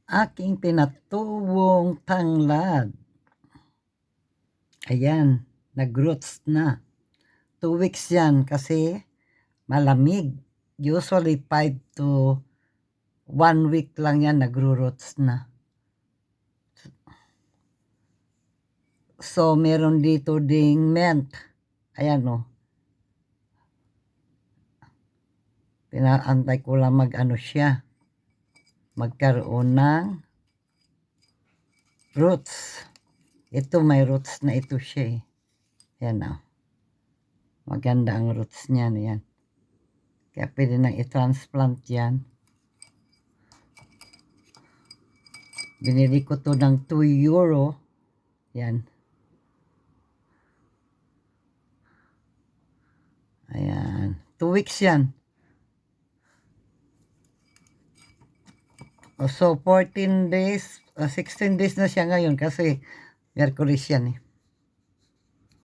Aking pinatuwong tanglad. Ayan, nag-roots na. 2 weeks yan kasi malamig. Usually 5 to 1 week lang yan nagro-roots na. So, meron dito ding mint. Ayan o. Pinaantay ko lang mag-ano siya. Magkaroon ng roots. Ito may roots na ito siya eh. Yan o. Maganda ang roots niya. Yan. Kaya pwede nang i-transplant yan. Binili ko to ng €2. Yan. Ayan. 2 weeks yan. So, 14 days, 16 days na siya ngayon kasi Merkulis yan eh.